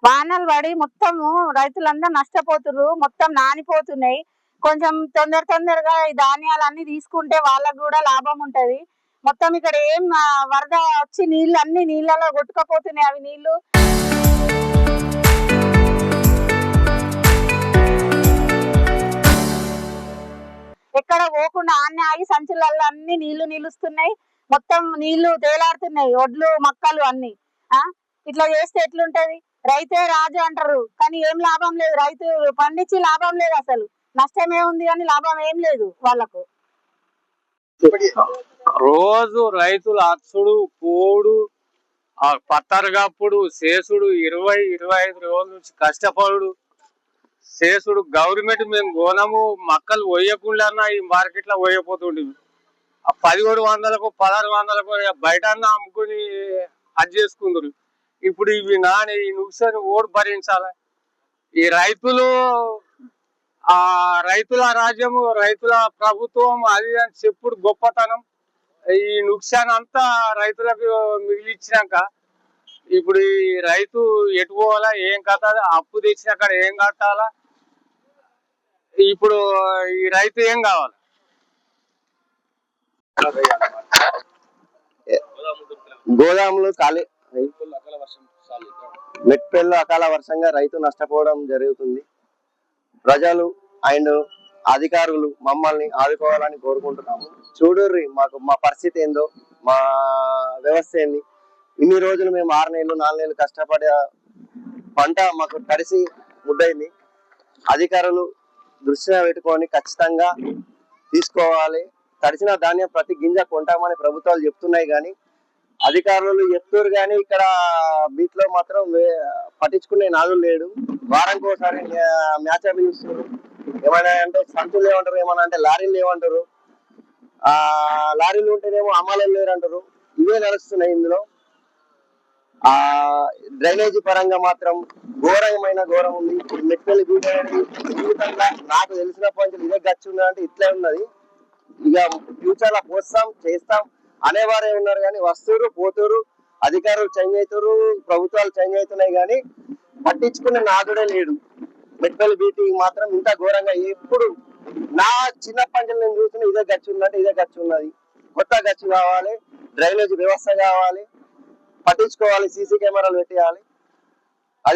వానలు పడి మొత్తము రైతులందరూ నష్టపోతున్నారు, మొత్తం నానిపోతున్నాయి. కొంచెం తొందరగా ఈ ధాన్యాలన్నీ తీసుకుంటే వాళ్ళకు కూడా లాభం ఉంటది. మొత్తం ఇక్కడ ఏం వరద వచ్చి నీళ్ళు అన్ని నీళ్ళలో కొట్టుకపోతున్నాయి. అవి నీళ్లు ఎక్కడ పోకుండా ఆన్నే ఆగి సంచులలో అన్ని నీళ్లు నిలుస్తున్నాయి. మొత్తం నీళ్లు తేలాడుతున్నాయి, ఒడ్లు మక్కలు అన్ని. ఇట్లా చేస్తే ఎట్లుంటది? రైతే రాజు అంటారు, కానీ ఏం లాభం లేదు. రైతు పండించి లాభం లేదు, అసలు నష్టమే ఉంది కానీ లాభం ఏం లేదు వాళ్ళకు. రోజు రైతులు అచ్చుడు పోడు పత్తరగప్పుడు చేసుడు 20-25 రోజుల నుంచి కష్టపడు చేసుడు. గవర్నమెంట్ మేము గోనము మక్కలు పోయకుండా ఈ మార్కెట్ లో పోయపోతుండేవి. 1700కు 1600కు బయట అమ్ముకుని అది చేసుకుందరు. ఇప్పుడు ఇవి నాని ఈ నుక్సాని ఓడి భరించాలి. ఈ రైతులు రైతుల రాజ్యము, రైతుల ప్రభుత్వం అది అని చెప్పుడు గొప్పతనం. ఈ నుక్సాన్ అంతా రైతులకు మిగిలిచ్చినాక ఇప్పుడు ఈ రైతు ఎటు పోవాలా, ఏం కట్టాలి, అప్పు తెచ్చిన కాడ ఏం కట్టాలా, ఇప్పుడు ఈ రైతు ఏం కావాలి? గోదాములు ఖాళీ, మెట్పల్లిలో అకాల వర్షంగా రైతు నష్టపోవడం జరుగుతుంది. ప్రజలు అండ్ అధికారులు మమ్మల్ని ఆదుకోవాలని కోరుకుంటున్నాము. చూడుర్రి మాకు మా పరిస్థితి ఏందో, మా వ్యవస్థ ఏంది. ఇన్ని రోజులు మేము 6 నెలలు 4 నెలలు కష్టపడే పంట మాకు తడిసి ముద్దయింది. అధికారులు దృష్టిలో పెట్టుకొని ఖచ్చితంగా తీసుకోవాలి. తడిసిన ధాన్యం ప్రతి గింజ కొంటామని ప్రభుత్వాలు చెప్తున్నాయి, కానీ అధికారులు చెప్తారు కానీ ఇక్కడ బీట్లో మాత్రం పట్టించుకునే నాదులు లేడు. వారానికి ఒకసారి మ్యాచ్ అభిస్తారు. ఏమైనా అంటే సంచులు ఏమంటారు, ఏమన్నా అంటే లారీలు ఏమంటారు, లారీలు ఉంటేనేమో అమ్మాయిలు లేరంటారు. ఇవే నడుస్తున్నాయి ఇందులో. డ్రైనేజీ పరంగా మాత్రం ఘోరమైన ఘోరం ఉంది. మెట్పల్లి బీచ్ అనేది జీవితంగా నాకు తెలిసిన పాయింట్లు ఇదే గచ్చి ఉన్నదంటే ఇట్లే ఉన్నది. ఇక ఫ్యూచర్ లో పోస్తాం చేస్తాం అనేవారే ఉన్నారు, కానీ వస్తురు పోతురు. అధికారులు చేంజ్ అవుతారు, ప్రభుత్వాలు చేంజ్ అవుతున్నాయి, కానీ పట్టించుకునే నాదుడే లేడు. మెట్పల్లి బీచ్ మాత్రం ఇంత ఘోరంగా ఎప్పుడు నా చిన్నప్పటి నుంచి నేను చూస్తున్నా ఇదే గచ్చి ఉందంటే ఇదే గచ్చి ఉన్నది. కొత్త గచ్చి కావాలి, డ్రైనేజ్ వ్యవస్థ కావాలి, పట్టించుకోవాలి, సీసీ కెమెరాలు పెట్టేయాలి.